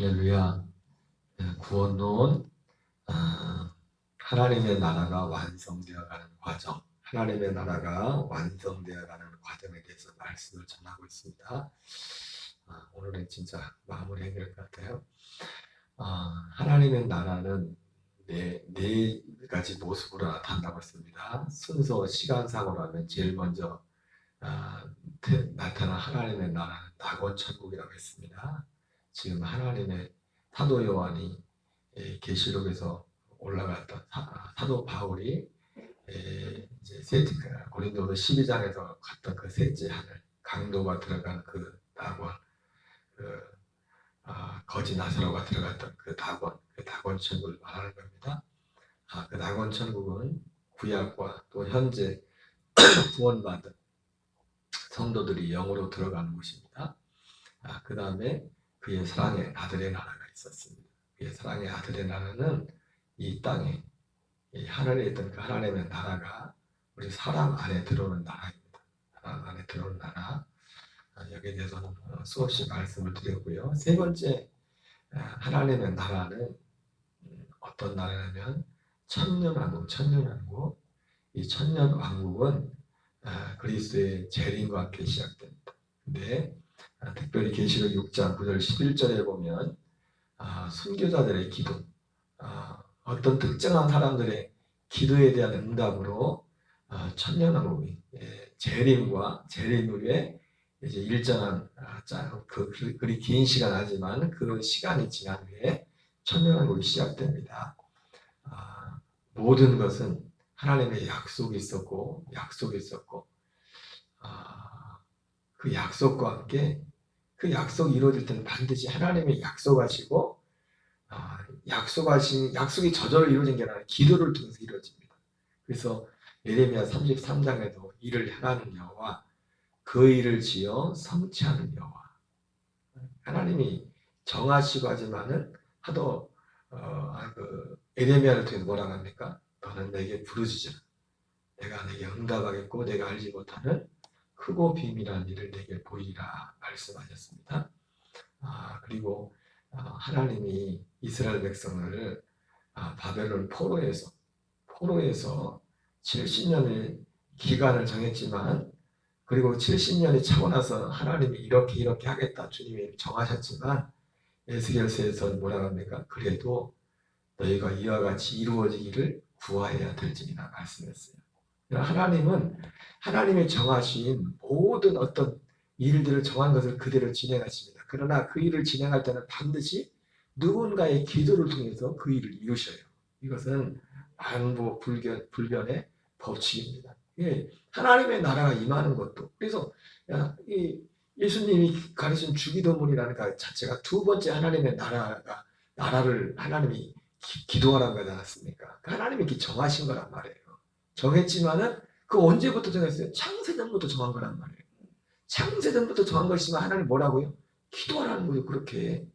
할렐루야. 구원론, 하나님의 나라가 완성되어가는 과정, 하나님의 나라가 완성되어가는 과정에 대해서 말씀을 전하고 있습니다. 오늘은 진짜 마무리해야 될 것 같아요. 하나님의 나라는 네 가지 모습으로 나타난다고 했습니다. 순서 시간상으로 하면 제일 먼저 나타난 하나님의 나라는 낙원천국이라고 했습니다. 지금 하나님의 사도 요한이 계시록에서 올라갔던 사도 바울이 이제 고린도서 12장에서 갔던 그 셋째 하늘, 강도가 들어간 그 낙원, 거지 나사로가 들어갔던 그 낙원 천국을 말하는 겁니다. 그 낙원 천국은 구약과 또 현재 구원받은 성도들이 영으로 들어가는 곳입니다. 그 다음에 그의 사랑의 아들의 나라가 있었습니다. 그의 사랑의 아들의 나라는 이 땅에 이 하늘에 있던 그 하나님의 나라가 우리 사람 안에 들어오는 나라입니다. 사람 안에 들어오는 나라. 여기에 대해서는 수없이 말씀을 드렸고요. 세 번째 하나님의 나라는 어떤 나라냐면 천년왕국. 이 천년왕국은 그리스도의 재림과 함께 시작됩니다. 근데 특별히 계시록 6장 9절 11절에 보면 순교자들의 기도, 어떤 특정한 사람들의 기도에 대한 응답으로 천년왕국이 재림과 재림 후에 이제 일정한 그리 긴 시간 하지만 그 시간이 지난 후에 천년왕국이 시작됩니다. 모든 것은 하나님의 약속이 있었고 그 약속과 함께 그 약속이 이루어질 때는 반드시 하나님의 약속하시고 약속이 저절로 이루어진 게 아니라 기도를 통해서 이루어집니다. 그래서 예레미야 33장에도 이를 행하는 여호와 그 일을 지어 성취하는 여호와, 하나님이 정하시고 하지만은 하도 예레미야를 통해서 뭐라고 합니까? 너는 내게 부르짖으라. 내가 내게 응답하겠고 내가 알지 못하는 크고 비밀한 일을 내게 보이리라 말씀하셨습니다. 그리고 하나님이 이스라엘 백성을 바벨론 포로에서 70년의 기간을 정했지만, 그리고 70년이 차고 나서 하나님이 이렇게 하겠다 주님이 정하셨지만 에스겔서에서는 뭐라고 합니까? 그래도 너희가 이와 같이 이루어지기를 구하여야 될지니라 말씀했어요. 하나님은 하나님이 정하신 모든 어떤 일들을 정한 것을 그대로 진행하십니다. 그러나 그 일을 진행할 때는 반드시 누군가의 기도를 통해서 그 일을 이루셔요. 이것은 만부불변의 법칙입니다. 하나님의 나라가 임하는 것도, 그래서 예수님이 가르친 주기도문이라는 것 자체가 두 번째 하나님의 나라를 하나님이 기도하라는 거지 않았습니까? 하나님이 이렇게 정하신 거란 말이에요. 정했지만은 그 언제부터 정했어요? 창세전부터 정한 거란 말이에요. 창세전부터 정한 것이지만 하나님 뭐라고요? 기도하라는 거죠. 그렇게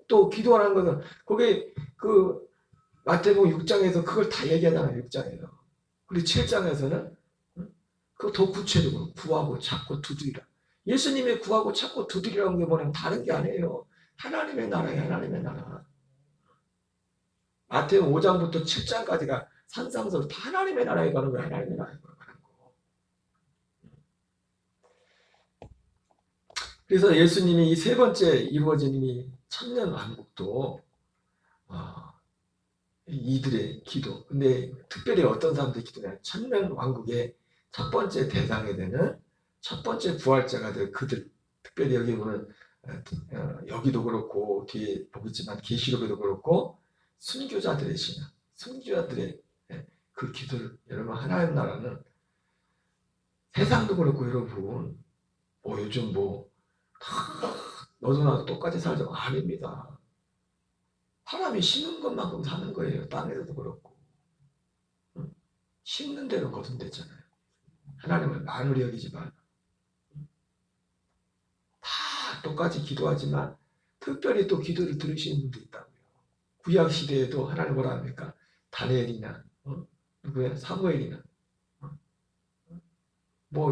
또 기도하라는 것은 거기 그 마태복음 6장에서 그걸 다 얘기하잖아요. 6장에서. 그리고 7장에서는 그거 더 구체적으로 구하고 찾고 두드리라. 예수님의 구하고 찾고 두드리라는 게 뭐냐면 다른 게 아니에요. 하나님의 나라예요. 하나님의 나라. 마태복음 5장부터 7장까지가 산상설 다 하나님의 나라에 가는 거예요. 하나님의 나라에 가는 거. 그래서 예수님이 이 세 번째 이루어진 이 천년왕국도 이들의 기도. 근데 특별히 어떤 사람들의 기도냐? 천년왕국의 첫 번째 대상이 되는 첫 번째 부활자가 될 그들. 특별히 여기 보면 여기도 그렇고 뒤에 보겠지만 계시록에도 그렇고 순교자들의 신앙, 순교자들의 그 기도를, 여러분 하나님 나라는 세상도 그렇고 여러분 요즘 너도 나도 똑같이 살죠? 아닙니다. 사람이 심은 것만큼 사는 거예요. 땅에서도 그렇고 심는 대로 거둔댔잖아요. 하나님을 만물이 여기지 말라. 다 똑같이 기도하지만 특별히 또 기도를 들으시는 분도 있다고요. 구약 시대에도 하나님 뭐라 합니까? 다니엘이나 누구야? 사무엘이나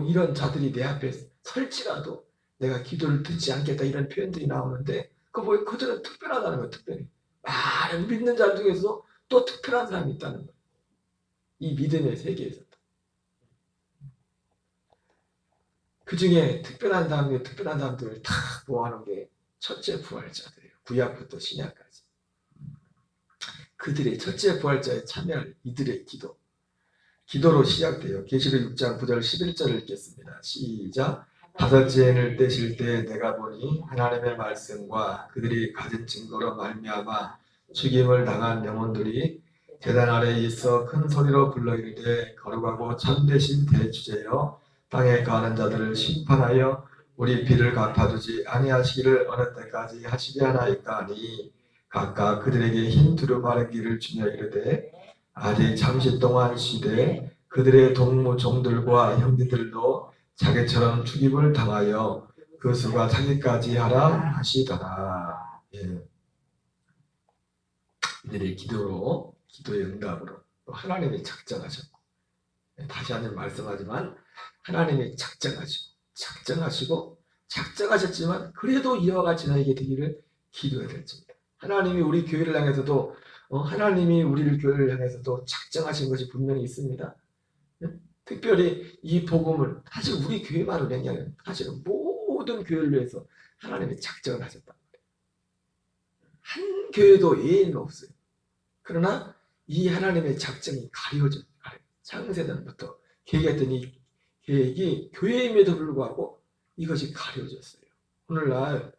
이런 자들이 내 앞에 설지라도 내가 기도를 듣지 않겠다 이런 표현들이 나오는데 그들은 특별하다는 거예요. 특별히 많은 믿는 자 중에서 또 특별한 사람이 있다는 거예요. 이 믿음의 세계에서. 그 중에 특별한 사람들을 다 모아놓은 게 첫째 부활자들이에요. 구약부터 신약까지. 그들의 첫째 부활자에 참여할 이들의 기도로 시작돼요. 계시록 6장 9절 11절을 읽겠습니다. 시작. 다섯째 해를 떼실 때 내가 보니 하나님의 말씀과 그들이 가진 증거로 말미암아 죽임을 당한 영혼들이 제단 아래에 있어 큰 소리로 불러 이르되 거룩하고 참되신 대주제여 땅에 거하는 자들을 심판하여 우리 비를 갚아주지 아니하시기를 어느 때까지 하시게 하나이까 하니 각각 그들에게 흰 두루 마른 길을 주며 이르되 아직 잠시 동안 쉬되 그들의 동무 종들과 형제들도 자기처럼 죽임을 당하여 그 수가 차기까지 하라 하시더라. 예. 이들의 기도의 응답으로 또 하나님이 작정하셨고, 다시 한번 말씀하지만 하나님이 작정하셨지만 그래도 이와 같이 나에게 되기를 기도해야 될지입니다. 하나님이 우리 교회를 향해서도 하나님이 우리를 교회를 향해서도 작정하신 것이 분명히 있습니다. 특별히 이 복음을 사실 우리 교회만을 위한 게 아니라 사실은 모든 교회를 위해서 하나님이 작정을 하셨단 말이에요. 한 교회도 예외는 없어요. 그러나 이 하나님의 작정이 가려져요. 창세전부터 계획했던 이 계획이 교회임에도 불구하고 이것이 가려졌어요. 오늘날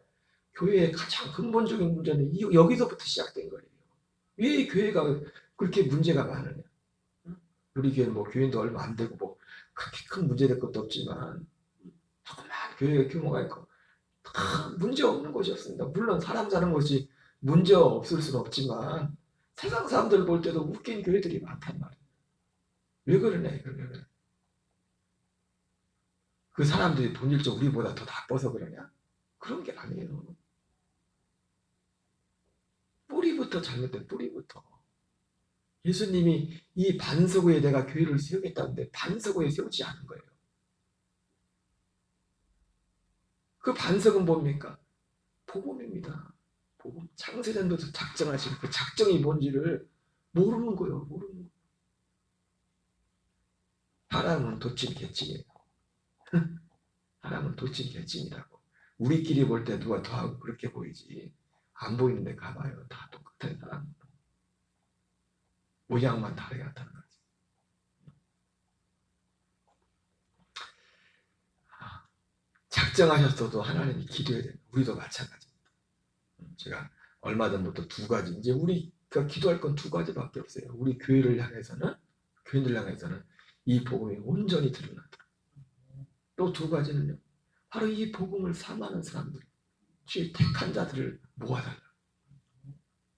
교회의 가장 근본적인 문제는 여기서부터 시작된 거예요. 왜 교회가 그렇게 문제가 많으냐? 우리 교회는 뭐 교인도 얼마 안 되고 뭐 그렇게 큰 문제 될 것도 없지만 조그만 교회의 규모가 있고 문제 없는 곳이 없습니다. 물론 사람 사는 곳이 문제 없을 수는 없지만 세상 사람들 볼 때도 웃긴 교회들이 많단 말이에요. 왜 그러냐 이거는. 그 사람들이 본질적으로 우리보다 더 나빠서 그러냐? 그런 게 아니에요. 뿌리부터 잘못된 뿌리부터. 예수님이 이 반석 위에 내가 교회를 세우겠다는데 반석 위에 세우지 않은 거예요. 그 반석은 뭡니까? 복음입니다. 복음. 창세전부터 작정하신 그 작정이 뭔지를 모르는 거예요. 모르는 거. 사람은 도찐 개찐이에요. 사람은 도찐 개찐이라고. 우리끼리 볼 때 누가 더하고 그렇게 보이지. 안 보이는데 가봐요. 다 똑같은 사람. 모양만 다르게 나타나는 거지. 작정하셨어도 하나님이 기도해야 돼요. 우리도 마찬가지입니다. 제가 얼마 전부터 두 가지, 이제 우리가 기도할 건 두 가지밖에 없어요. 우리 교회를 향해서는, 교인들 향해서는 이 복음이 온전히 드러난다. 또 두 가지는요. 바로 이 복음을 사모하는 사람들, 주의 택한 자들을 모아달라.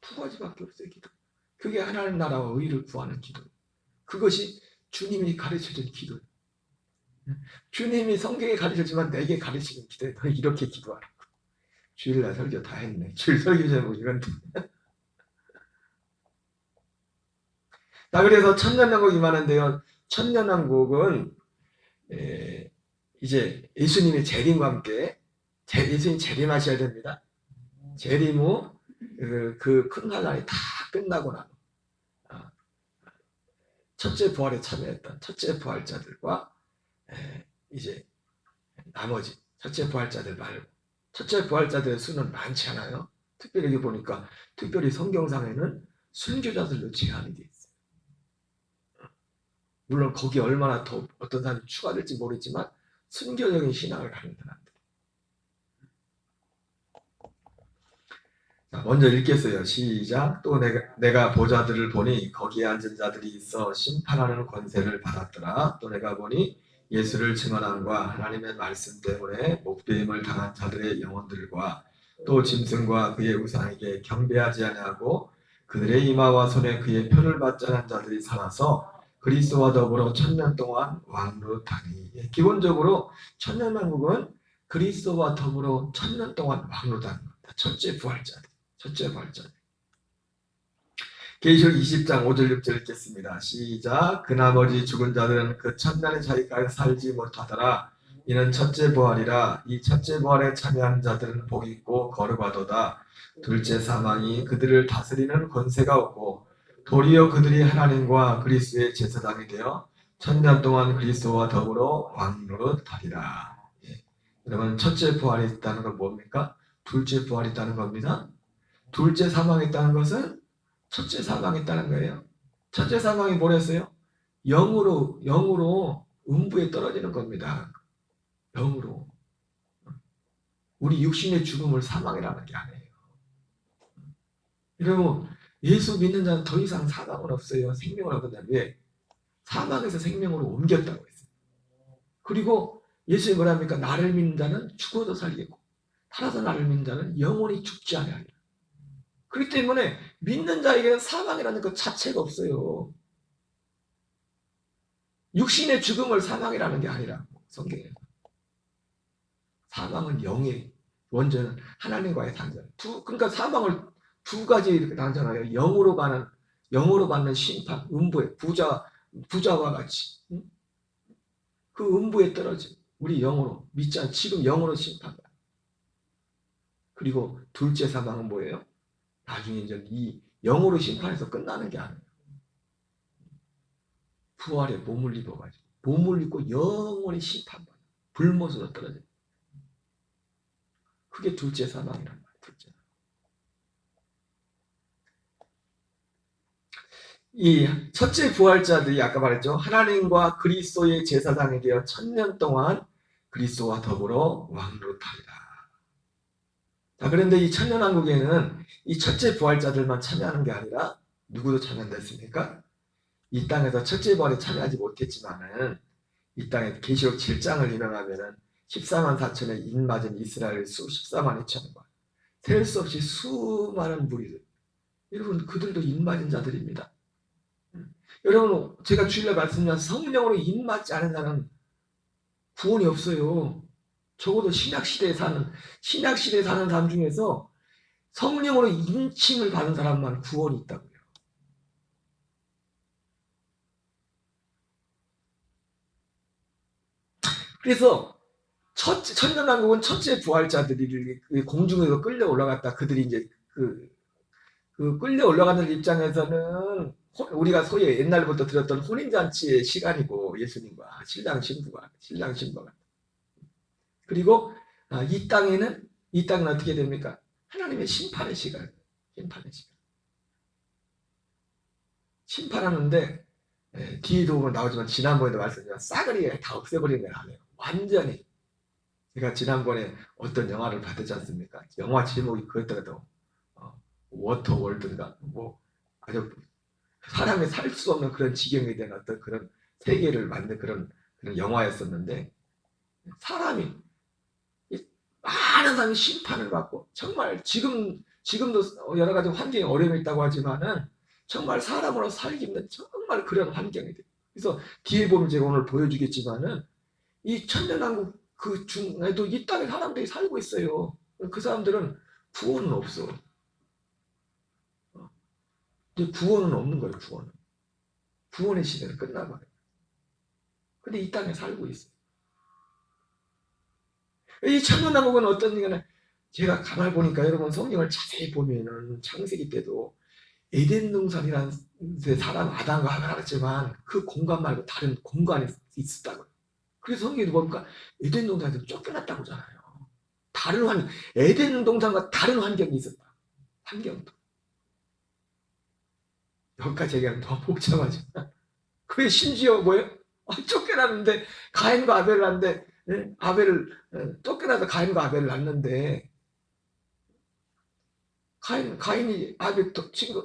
두 가지밖에 없어요. 기도. 그게 하나님 나라와 의를 구하는 기도. 그것이 주님이 가르쳐준 기도예요. 주님이 성경에 가르쳤지만 내게 가르치는 기도에 너 이렇게 기도하라. 주일날 설교 다 했네. 주일 설교 제목 이건데. 자, 그래서 천년왕국이 많은데요. 천년왕국은 이제 예수님의 재림과 함께 예수님 재림하셔야 됩니다. 재림 후 그 큰 환란이 다 끝나고 나서 첫째 부활에 참여했던 첫째 부활자들과 이제 나머지 첫째 부활자들 말고 첫째 부활자들의 수는 많지 않아요. 특별히 여기 보니까 특별히 성경상에는 순교자들로 제한이 되어 있어요. 물론 거기 얼마나 더 어떤 사람이 추가될지 모르지만 순교적인 신앙을 가진 사람들. 자, 먼저 읽겠어요. 시작. 또 내가 보좌들을 보니 거기에 앉은 자들이 있어 심판하는 권세를 받았더라. 또 내가 보니 예수를 증언함과 하나님의 말씀 때문에 목배임을 당한 자들의 영혼들과 또 짐승과 그의 우상에게 경배하지 아니하고 그들의 이마와 손에 그의 표를 받지 않은 자들이 살아서 그리스도와 더불어 천년 동안 왕노하니. 기본적으로 천년왕국은 그리스도와 더불어 천년 동안 왕노하는 겁니다. 첫째 부활자들. 계시록 20장 5절 6절 읽겠습니다. 시작. 그 나머지 죽은 자들은 그 천년의 자리까지 살지 못하더라. 이는 첫째 부활이라. 이 첫째 부활에 참여한 자들은 복이 있고 거룩하도다. 둘째 사망이 그들을 다스리는 권세가 없고 도리어 그들이 하나님과 그리스도의 제사장이 되어 천년 동안 그리스도와 더불어 왕노릇하리라. 예. 여러분 첫째 부활이 있다는 건 뭡니까? 둘째 부활이 있다는 겁니다. 둘째 사망이 있다는 것은 첫째 사망이 있다는 거예요. 첫째 사망이 뭐랬어요? 영으로 음부에 떨어지는 겁니다. 영으로. 우리 육신의 죽음을 사망이라는 게 아니에요. 여러분 예수 믿는 자는 더 이상 사망은 없어요. 생명을 얻는다. 왜? 사망에서 생명으로 옮겼다고 했어요. 그리고 예수님이 뭐랍니까? 나를 믿는 자는 죽어도 살겠고 살아서 나를 믿는 자는 영원히 죽지 아니하리라. 그렇기 때문에 믿는 자에게는 사망이라는 것 자체가 없어요. 육신의 죽음을 사망이라는 게 아니라 성경에 사망은 영의 원전은 하나님과의 단절. 그러니까 사망을 두 가지 이렇게 나누잖아요. 영으로 받는 심판, 음부의 부자와 같이 그 음부에 떨어진 우리 영으로 믿지 않 지금 영으로 심판받아. 그리고 둘째 사망은 뭐예요? 나중에 이제 이 영으로 심판해서 끝나는 게 아니에요. 부활에 몸을 입어가지고 몸을 입고 영원히 심판받아. 불못으로 떨어져. 그게 둘째 사망이란 말이에요. 둘째. 이 첫째 부활자들이 아까 말했죠. 하나님과 그리스도의 제사장이 되어 천년 동안 그리스도와 더불어 왕노릇하리라. 자, 그런데 이 천년왕국에는 이 첫째 부활자들만 참여하는 게 아니라 누구도 참여됐습니까? 이 땅에서 첫째 부활에 참여하지 못했지만은 이 땅에 계시록 7장을 인용하면은 14만 4천의 인맞은 이스라엘 수 14만 2천과 셀 수 없이 수많은 무리들. 여러분 그들도 인맞은 자들입니다. 여러분 제가 주일날 말씀드린 성령으로 인맞지 않은 자는 구원이 없어요. 적어도 신약시대에 사는 사람 중에서 성령으로 인침을 받은 사람만 구원이 있다고요. 그래서 천년왕국은 첫째 부활자들이 공중에서 끌려 올라갔다. 그들이 이제 그 끌려 올라가는 입장에서는 우리가 소위 옛날부터 들었던 혼인잔치의 시간이고 예수님과 신랑 신부가 그리고 이 땅은 어떻게 됩니까? 하나님의 심판의 시간. 심판하는데 뒤에도 보면 나오지만 지난번에도 말씀드렸지만 싸그리 다 없애버리는 건 아니에요. 완전히. 제가 지난번에 어떤 영화를 받았지 않습니까? 영화 제목이 그랬더라도 워터월드인가? 뭐 아주 사람이 살 수 없는 그런 지경이 된 어떤 그런 세계를 만든 그런 영화였었는데 많은 사람이 심판을 받고 정말 지금도 여러 가지 환경에 어려움이 있다고 하지만은 정말 사람으로 살기 힘든 정말 그런 환경이 돼요. 그래서 뒤에 보면 제가 오늘 보여주겠지만은 이 천년왕국 그 중에도 이 땅에 사람들이 살고 있어요. 그 사람들은 구원은 없어. 구원은 없는 거예요. 구원의 시대는 끝나버려요. 근데 이 땅에 살고 있어요. 이 천년왕국은 어떤 얘기냐? 제가 가만히 보니까 여러분 성경을 자세히 보면은 창세기 때도 에덴 동산이라는 사람 아담과 하와가 했지만 그 공간 말고 다른 공간이 있었다고요. 그래서 성경에도 보니까 에덴 동산에서 쫓겨났다고 하잖아요. 에덴 동산과 다른 환경이 있었다. 환경도. 여기까지 얘기하면 너무 복잡하지만 그게 심지어 뭐예요? 쫓겨났는데 가인과 아벨을 낳는데 쫓겨나서 가인과 아벨을 낳는데 가인이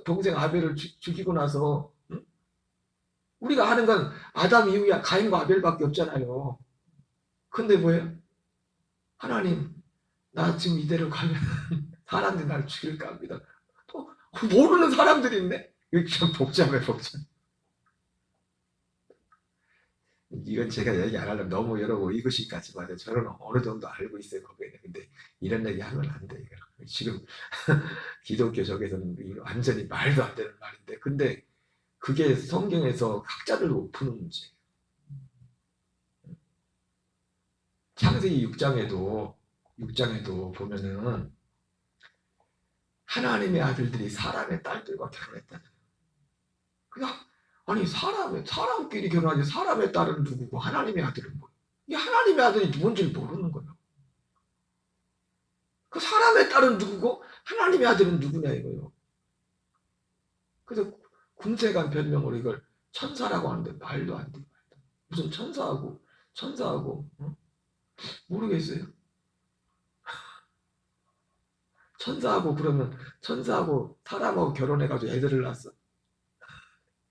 동생 아벨을 죽이고 나서 우리가 아는 건 아담 이후에 가인과 아벨밖에 없잖아요. 근데 뭐예요? 하나님 나 지금 이대로 가면 사람들이 나를 죽일까 합니다. 또 모르는 사람들이 있네. 이게 참 복잡해. 이건 제가 얘기 안 하려면 너무 여러분 이것이 같지만 저는 어느 정도 알고 있어요. 거기에. 근데 이런 얘기 하면 안 돼. 지금 기독교 쪽에서는 완전히 말도 안 되는 말인데 근데 그게 성경에서 학자들도 푸는 문제예요. 창세기 6장에도 보면은 하나님의 아들들이 사람의 딸들과 결혼했다는. 그냥 아니 사람끼리 결혼하지 사람의 딸은 누구고 하나님의 아들은 뭐야? 이 하나님의 아들이 누군지를 모르는 거예요. 그 사람의 딸은 누구고 하나님의 아들은 누구냐 이거예요. 그래서 궁세간 별명으로 이걸 천사라고 하는데 말도 안 돼. 무슨 천사하고 모르겠어요. 천사하고 그러면 천사하고 사람하고 결혼해가지고 애들을 낳았어?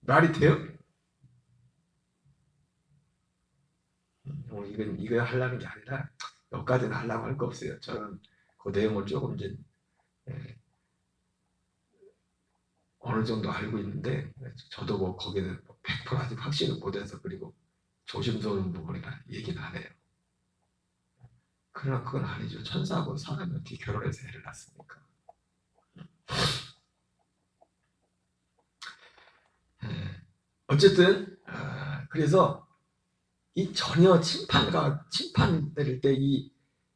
말이 돼요? 이거 하려는 게 아니라 여기까지는 하려고 할 거 없어요. 저는 그 내용을 조금 이제 어느 정도 알고 있는데 저도 뭐 거기는 100% 아직 확신을 못해서 그리고 조심스러운 부분이라 얘기는 안 해요. 그러나 그건 아니죠. 천사하고 사람이 어떻게 결혼해서 애를 낳습니까? 어쨌든 그래서 이 전혀 심판 내릴 때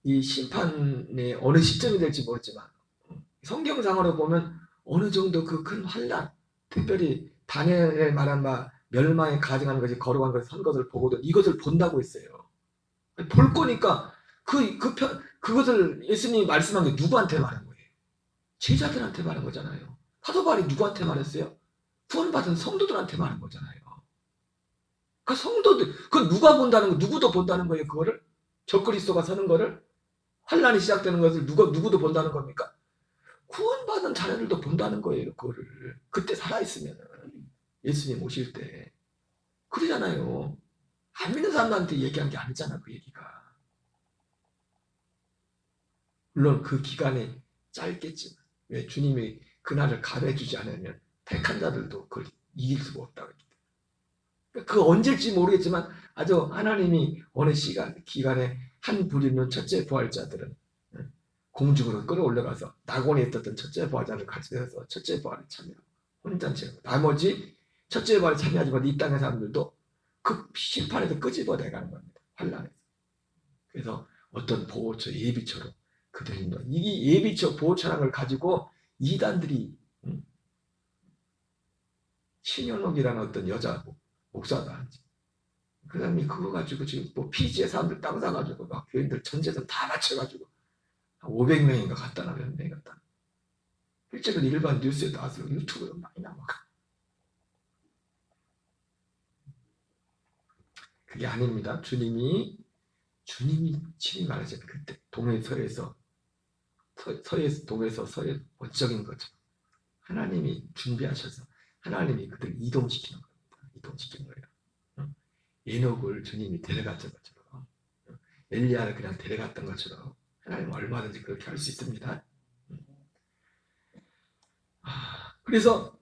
이 심판의 어느 시점이 될지 모르지만 성경상으로 보면 어느 정도 그 큰 환난, 특별히 다니엘의 말한 바 멸망에 가증하는 것이 거룩한 것을 선 것을 보고도 이것을 본다고 했어요. 볼 거니까 그것을 예수님이 말씀한 게 누구한테 말한 거예요? 제자들한테 말한 거잖아요. 사도 바울이 누구한테 말했어요? 구원받은 성도들한테 말한 거잖아요. 그 성도들, 그 누가 본다는 거, 누구도 본다는 거예요, 그거를? 적그리스도가 서는 거를? 환란이 시작되는 것을 누구도 본다는 겁니까? 구원받은 자녀들도 본다는 거예요, 그거를. 그때 살아있으면. 예수님 오실 때. 그러잖아요. 안 믿는 사람들한테 얘기한 게 아니잖아, 그 얘기가. 물론 그 기간이 짧겠지만, 왜 주님이 그날을 가려주지 않으면 택한 자들도 그걸 이길 수가 없다고 했기 때문에. 그 언제일지 모르겠지만 아주 하나님이 어느 기간에 한 부류는 첫째 부활자들은 공중으로 끌어올려가서 낙원에 있었던 첫째 부활자를 가져서 첫째 부활에 참여하고 혼잔치하고 나머지 첫째 부활에 참여하지 못한 이 땅의 사람들도 그 심판에서 끄집어내가는 겁니다. 환란에서. 그래서 어떤 보호처 예비처로 그들이 이 예비처 보호처라는 걸 가지고 이단들이 신현옥이라는 어떤 여자 목사도 하지. 그 사람이 그거 가지고 지금 뭐 피지의 사람들 땅 사가지고 막 교인들 전재산 다 맞춰가지고 500명인가 갖다 놔, 몇 명이 갖다 놔. 실제로 일반 뉴스에 나와서 유튜브에 많이 나와가. 그게 아닙니다. 주님이 친히 말하자면 그때 동해서에서 서에 원적인 거죠. 하나님이 준비하셔서 하나님이 그들 이동시키는 겁니다. 이동시키는 거예요. 에녹을 주님이 데려갔던 것처럼 엘리야를 그냥 데려갔던 것처럼 하나님은 얼마든지 그렇게 할 수 있습니다. 그래서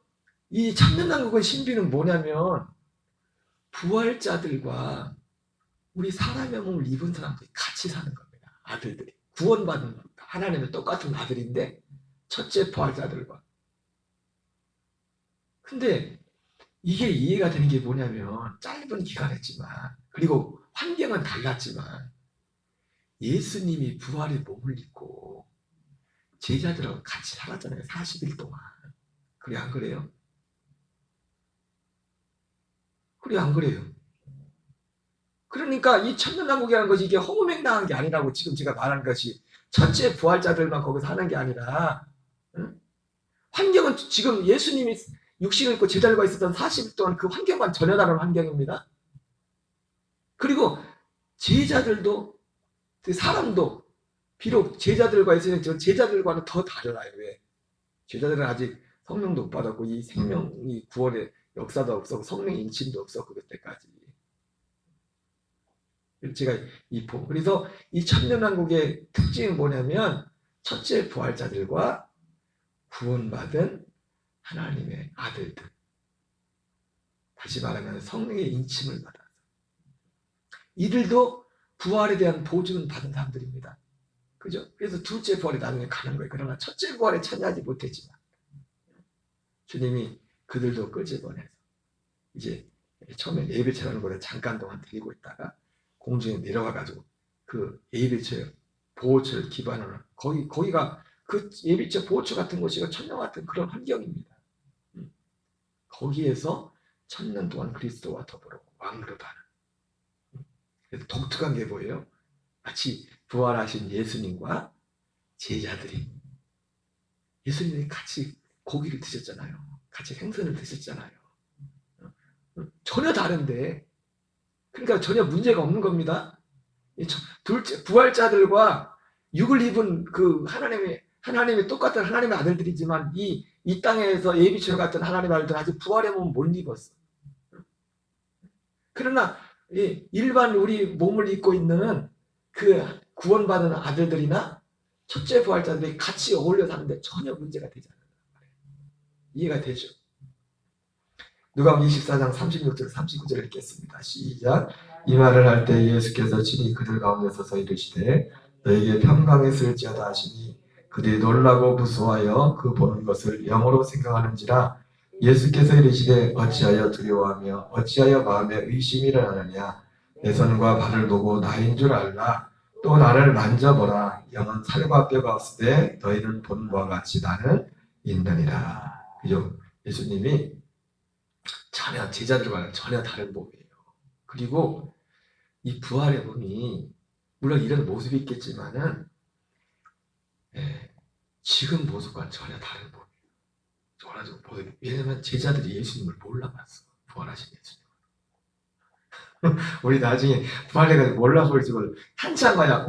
이 참전한국의 신비는 뭐냐면 부활자들과 우리 사람의 몸을 입은 사람들이 같이 사는 겁니다. 아들들이. 구원받은 하나님의 똑같은 아들인데 첫째 부활자들과. 근데 이게 이해가 되는 게 뭐냐면 짧은 기간이었지만 그리고 환경은 달랐지만 예수님이 부활의 몸을 입고 제자들하고 같이 살았잖아요. 40일 동안. 그래 안 그래요? 그래 안 그래요? 그러니까 이 천년왕국이라는 것이 이게 허무맹랑한 게 아니라고 지금 제가 말하는 것이 첫째 부활자들만 거기서 하는 게 아니라 환경은 지금 예수님이 육신을 입고 제자들과 있었던 40일 동안 그 환경과 전혀 다른 환경입니다. 그리고 제자들도 사람도 비록 제자들과 있으면 제자들과는 더 달라요. 왜? 제자들은 아직 성령도 못 받았고 이 생명이 구원의 역사도 없었고 성령 인침도 없었고 그때까지. 제가 그래서 이 천년왕국의 특징은 뭐냐면 첫째 부활자들과 구원받은 하나님의 아들들. 다시 말하면 성령의 인침을 받아서 이들도 부활에 대한 보증을 받은 사람들입니다. 그죠? 그래서 둘째 부활에 나중에 가는 거예요. 그러나 첫째 부활에 참여하지 못했지만 주님이 그들도 끄집어내서 이제 처음에 예배처라는 곳에 잠깐 동안 데리고 있다가 공중에 내려가가지고 그 예배처 보호처를 기반으로 거기가 그 예비처 보호처 같은 곳이 천년 같은 그런 환경입니다. 거기에서 천년 동안 그리스도와 더불어 왕노릇하는. 그래서 독특한 게 뭐예요? 마치 부활하신 예수님과 제자들이, 예수님이 같이 고기를 드셨잖아요. 같이 생선을 드셨잖아요. 전혀 다른데, 그러니까 전혀 문제가 없는 겁니다. 둘째 부활자들과 육을 입은 그 하나님의 똑같은 하나님의 아들들이지만 이 땅에서 예비처럼 같은 하나님의 아들들 아직 부활의 몸은 못 입었어. 그러나 일반 우리 몸을 입고 있는 그 구원받은 아들들이나 첫째 부활자들이 같이 어울려 사는데 전혀 문제가 되지 않아요. 이해가 되죠? 누가복음 24장 36절 39절 읽겠습니다. 시작. 이 말을 할 때 예수께서 친히 그들 가운데 서서 이르시되 너에게 평강했을지어다 하시니 그들이 놀라고 무서워하여 그 보는 것을 영어로 생각하는지라. 예수께서 이르시되 어찌하여 두려워하며 어찌하여 마음에 의심이 일어나느냐. 내 손과 발을 보고 나인 줄 알라. 또 나를 만져보라. 영은 살과 뼈가 없으되 너희는 보는 바와 같이 나는 있느니라. 그죠? 예수님이 전혀 제자들과는 전혀 다른 몸이에요. 그리고 이 부활의 몸이 물론 이런 모습이 있겠지만은 지금 모습과는 전혀 다른 몸이에요. 왜냐면 제자들이 예수님을 몰라봤어. 부활하신 예수님. 우리 나중에 부활해가지고 몰라볼 걸 한참 가야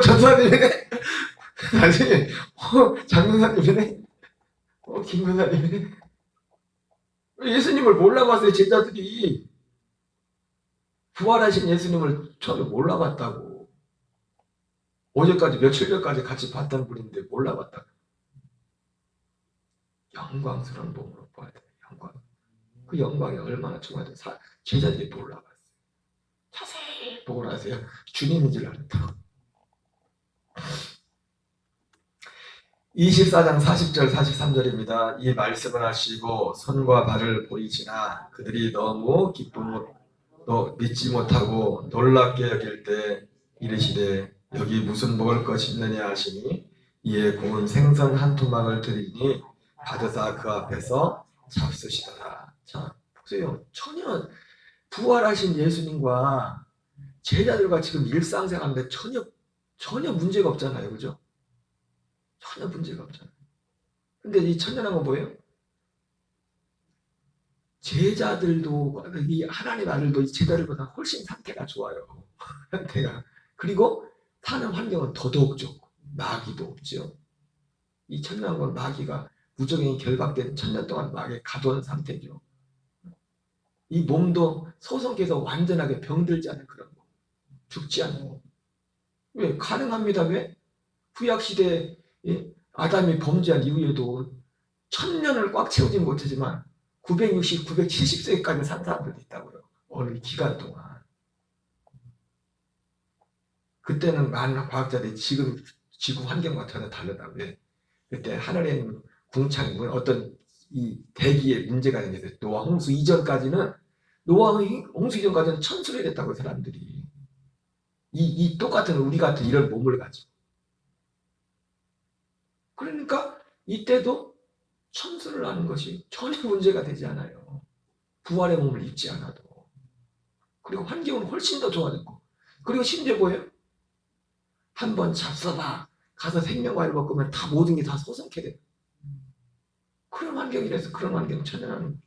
전사님이네. 나중에 장군사님이네. 김군사님이네. 예수님을 몰라봤어요. 제자들이 부활하신 예수님을 처음에 몰라봤다고. 어제까지 며칠 전까지 같이 봤던 분인데 몰라봤다고. 영광스러운 몸으로 봐야 돼요. 영광. 그 영광이 얼마나 중요한지 제자들이 몰라봤어요. 자세히 보고 나세요. 주님인 줄 알았다고. 24장 40절 43절입니다. 이 말씀을 하시고 손과 발을 보이시나 그들이 너무 믿지 못하고 놀랍게 여길 때 이르시되 여기 무슨 먹을 것이 있느냐 하시니 이에 구운 생선 한 토막을 드리니 받으사 그 앞에서 잡수시더라. 자, 보세요. 전혀 부활하신 예수님과 제자들과 지금 일상생활인데 전혀 문제가 없잖아요. 그죠? 전혀 문제가 없잖아요. 근데 이 천연한 건 뭐예요? 제자들도, 이 하나님 아들도 이 제자들보다 훨씬 상태가 좋아요. 상태가. 그리고 사는 환경은 더더욱 좋고, 마귀도 없죠. 이 천연한 건 마귀가 무적행이 결박된 천년 동안 마귀에 가둬온 상태죠. 이 몸도 소성께서 완전하게 병들지 않은 그런 몸. 죽지 않는 몸. 왜? 가능합니다. 왜? 구약시대에 아담이 범죄한 이후에도 1000년을 꽉 채우지 못하지만 960, 970세까지 산 사람들도 있다고요. 어느 기간 동안. 그때는 많은 과학자들이 지금 지구 환경과 전혀 다르다고. 왜? 그때 하늘에는 궁창, 어떤 이 대기에 문제가 생겼어요. 노아 홍수 이전까지는 천수를 했다고 사람들이. 이 똑같은 우리 같은 이런 몸을 가지고. 그러니까 이때도 천수를 하는 것이 전혀 문제가 되지 않아요. 부활의 몸을 입지 않아도. 그리고 환경은 훨씬 더 좋아졌고. 그리고 심지어 뭐예요? 한번 잡숴봐. 가서 생명과를 먹으면 다 모든 게 다 소성케 돼. 그런 환경이라서 그런 환경 천연하는.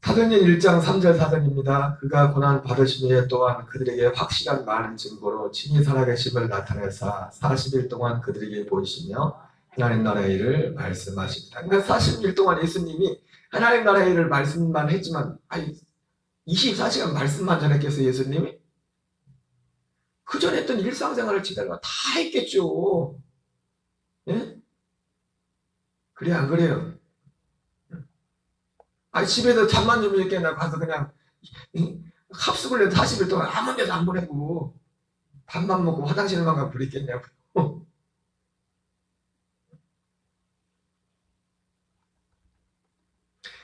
사도행전 1장 3절 4절입니다. 그가 고난 받으신 후에 또한 그들에게 확실한 많은 증거로 친히 살아계심을 나타내사 40일 동안 그들에게 보이시며 하나님 나라의 일을 말씀하십니다. 그러니까 40일 동안 예수님이 하나님 나라의 일을 말씀만 했지만 24시간 말씀만 전했겠어요. 예수님이? 그 전에 했던 일상생활을 지내다가 다 했겠죠. 예? 그래 안 그래요? 집에서 잠만 좀 이렇게 가서 그냥 합숙을 해도 40일 동안 아무 데도 안 보내고 밥만 먹고 화장실만 가면 그랬겠냐고.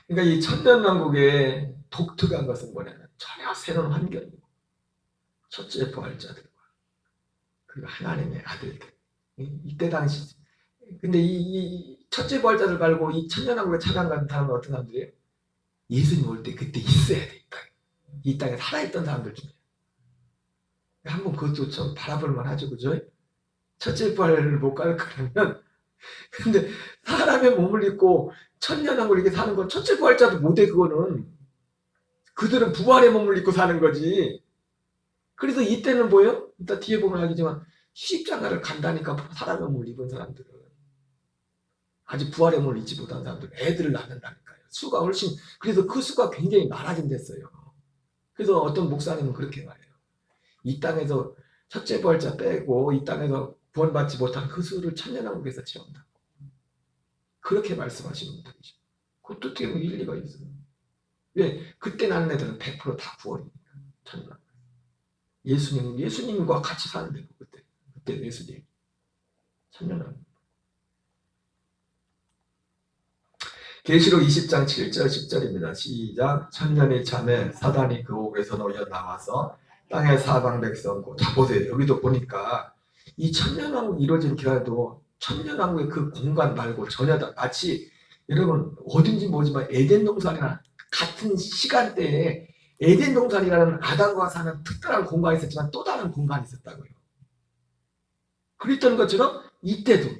그러니까 이 천년왕국의 독특한 것은 뭐냐면 전혀 새로운 환경이고 첫째 부활자들과 그리고 하나님의 아들들. 이때 당시 근데 이 첫째 부활자들 말고 이 천년왕국에 찾아간 사람은 어떤 사람들이에요? 예수님 올 때 그때 있어야 돼. 이 땅에 살아있던 사람들 중에 한번 그것도 좀 바라볼만 하죠, 그죠? 첫째 부활을 못 갈 거라면 근데 사람의 몸을 입고 천년왕국을 이렇게 사는 건 첫째 부활자도 못해. 그거는 그들은 부활의 몸을 입고 사는 거지. 그래서 이때는 뭐예요? 이따 뒤에 보면 알겠지만 십자가를 간다니까. 사람의 몸을 입은 사람들은 아직 부활의 몸을 입지 못한 사람들 애들을 낳는다니까요. 수가 훨씬 그래서 그 수가 굉장히 많아진댔어요. 그래서 어떤 목사님은 그렇게 말해요. 이 땅에서 첫째 부활자 빼고 이 땅에서 구원받지 못한 그 수를 천년왕국에서 채운다. 그렇게 말씀하시는 분이죠. 그것도 어떻게 보면 일리가 있어요. 왜? 그때 나는 애들은 100% 다 구원이니까. 천년왕국. 예수님과 같이 사는데 그때 예수님 천년왕국. 계시록 20장 7절 10절입니다. 시작. 천년이 참에 사단이 그 옥에서 놓여 나와서 땅의 사방 백성 자 보세요. 여기도 보니까 이 천년왕국 이루어진 기간도 천년왕국의 그 공간 말고 전혀 다 마치 여러분 어딘지 모르지만 에덴 동산이나 같은 시간대에 에덴 동산이라는 아담과 사는 특별한 공간이 있었지만 또 다른 공간이 있었다고요. 그랬던 것처럼 이때도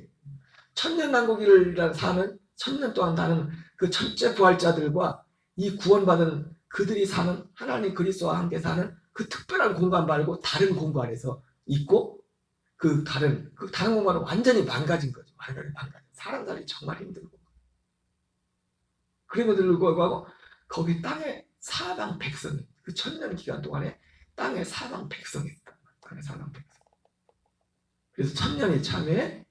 천년왕국이라는 사는 천년 동안 사는 그 첫째 부활자들과 이 구원받은 그들이 사는 하나님 그리스도와 함께 사는 그 특별한 공간 말고 다른 공간에서 있고 그 다른 공간은 완전히 망가진 거죠. 완전히 망가진. 사람 살기 정말 힘들고. 그럼에도 불구하고 거기 땅에 사방 백성이 그 천년 기간 동안에 땅에 사방 백성이 있다. 땅에 사방 백성. 그래서 천년이 참에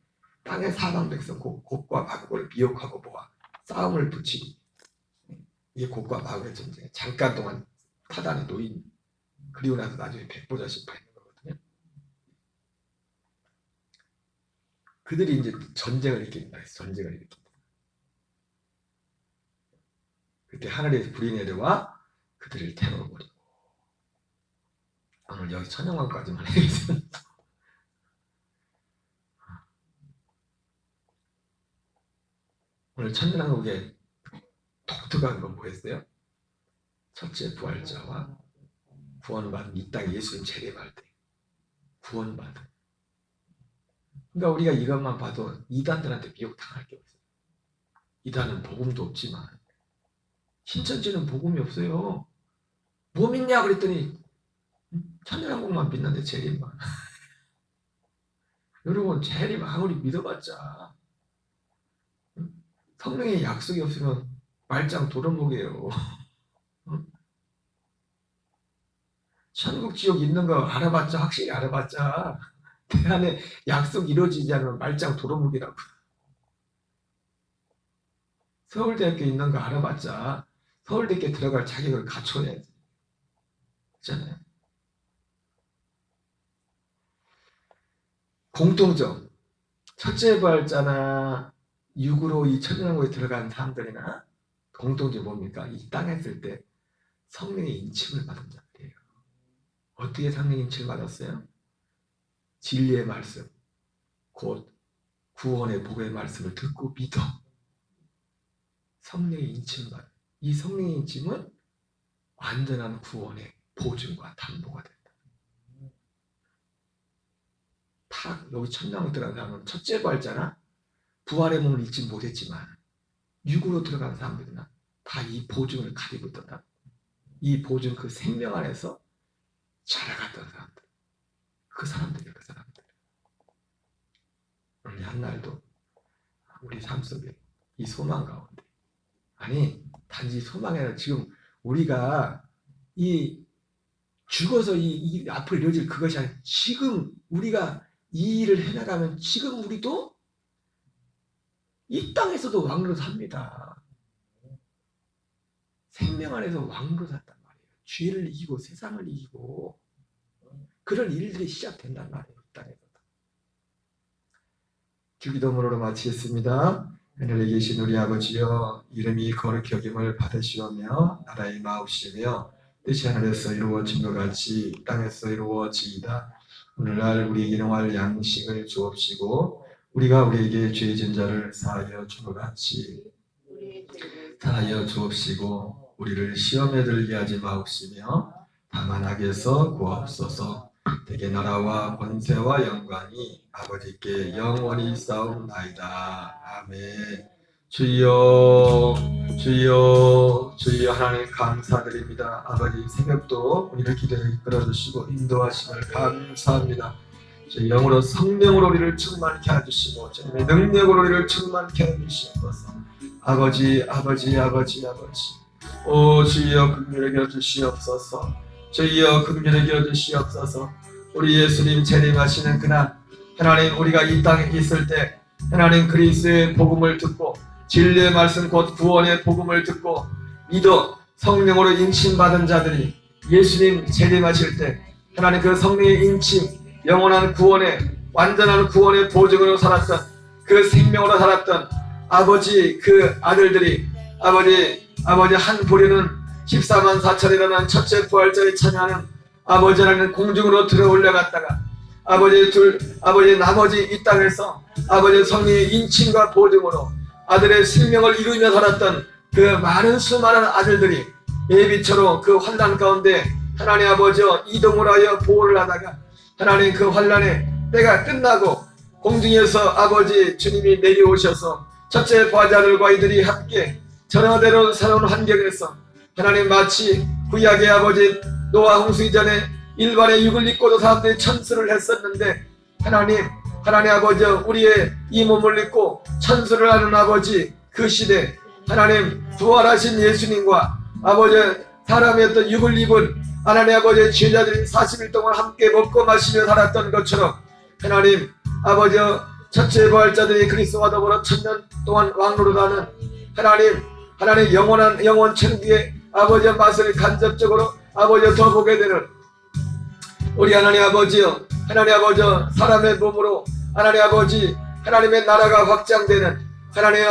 땅의 사방 백성 곡과 마곡을 미혹하고 보아 싸움을 붙이니 이 곡과 마곡의 전쟁에 잠깐 동안 타단에 놓인 그리고 나서 나중에 백보자씩 받는 거거든요. 그들이 이제 전쟁을 일으킨다. 전쟁을 일으킨다. 그때 하늘에서 불이 내려와 그들을 태워버리고 오늘 여기 천년왕국까지만 해야겠습니다. 오늘 천년왕국의 독특한 건 뭐였어요? 첫째 부활자와 구원받은 이 땅에 예수님 재림할 때 구원받은. 그러니까 우리가 이것만 봐도 이단들한테 미혹당할 게 없어요. 이단은 복음도 없지만 신천지는 복음이 없어요. 뭐 믿냐 그랬더니 천년왕국만 믿는데 재림만. 여러분 재림 아무리 믿어봤자 성령의 약속이 없으면 말짱 도루묵이에요. 천국 지옥 있는 거 알아봤자 확실히 알아봤자 내 안에 약속 이루어지지 않으면 말짱 도루묵이라고. 서울대학교 있는 거 알아봤자 서울대학교 들어갈 자격을 갖춰야지. 그렇잖아요. 공통점. 첫째 부활자나 육으로 이 천년왕국에 들어간 사람들이나 공통점이 뭡니까? 이 땅에 있을 때 성령의 인침을 받은 자들이에요. 어떻게 성령 인침을 받았어요? 진리의 말씀, 곧 구원의 복의 말씀을 듣고 믿어. 성령의 인침을 받아. 이 성령의 인침은 완전한 구원의 보증과 담보가 된다. 여기 천년왕국 들어간 사람은 첫째 부활자나 부활의 몸을 잊지 못했지만 육으로 들어간 사람들이나 다 이 보증을 가지고 있다. 이 보증 그 생명 안에서 자라갔던 사람들. 그 사람들. 오늘 한날도 우리 삶 속에 이 소망 가운데 아니 단지 소망이 아니라 지금 우리가 이 죽어서 이 앞으로 이루어질 그것이 아니라 지금 우리가 이 일을 해나가면 지금 우리도 이 땅에서도 왕으로 삽니다. 생명 안에서 왕으로 산단 말이에요. 죄를 이기고 세상을 이기고 그런 일들이 시작된단 말이에요. 이 땅에서. 주기도문으로 마치겠습니다. 하늘에 계신 우리 아버지여 이름이 거룩히 여김을 받으시오며 나라의 마옵시며 뜻이 하늘에서 이루어진 것 같이 땅에서 이루어지이다. 오늘날 우리에게 일용할 양식을 주옵시고 우리가 우리에게 죄 지은 자를 사하여 준 것 같이 사하여 주옵시고 우리를 시험에 들게 하지 마옵시며 다만 악에서 구하옵소서. 대개 나라와 권세와 영광이 아버지께 영원히 있사옵나이다. 아멘. 주여 주여 주여 하나님 감사드립니다. 아버지 새벽도 우리를 기도에 이끌어주시고 인도하심을 감사합니다. 주의 영으로 성령으로 우리를 충만케 해주시고 주님의 능력으로 우리를 충만케 해주시옵소서. 아버지 아버지 아버지 아버지 오 주여 긍휼히 여주시옵소서. 주여 긍휼히 여주시옵소서. 우리 예수님 재림하시는 그날 하나님 우리가 이 땅에 있을 때 하나님 그리스도의 복음을 듣고 진리의 말씀 곧 구원의 복음을 듣고 믿어 성령으로 인침받은 자들이 예수님 재림하실 때 하나님 그 성령의 인침 영원한 구원의 완전한 구원의 보증으로 살았던 그 생명으로 살았던 아버지 그 아들들이 아버지 한 부류는 14만 4천이라는 첫째 부활절에 참여하는 아버지라는 공중으로 들어 올라갔다가 아버지 나머지 이 땅에서 아버지 성령의 인침과 보증으로 아들의 생명을 이루며 살았던 그 많은 수많은 아들들이 예비처로 그 환난 가운데 하나님 아버지와 이동을 하여 보호를 하다가 하나님 그 환난의 때가 끝나고 공중에서 아버지 주님이 내려오셔서 첫째 부활자들과 이들이 함께 전화대로 새로운 환경에서 하나님 마치 구약의 아버지 노아 홍수 이전에 일반의 육을 입고도 사람들이 천수를 했었는데 하나님 아버지 우리의 이 몸을 입고 천수를 하는 아버지 그 시대 하나님 부활하신 예수님과 아버지 사람이었던 육을 입은 하나님 아버지의 제자들이 40일 동안 함께 먹고 마시며 살았던 것처럼 하나님 아버지 첫째 부활자들이 그리스도와 더불어 1000년 동안 왕노릇하는 하나님 영원 천국의 아버지의 맛을 간접적으로 아버지 더 보게 되는 우리 하나님 아버지여 사람의 몸으로 하나님 아버지 하나님의 나라가 확장되는 하나님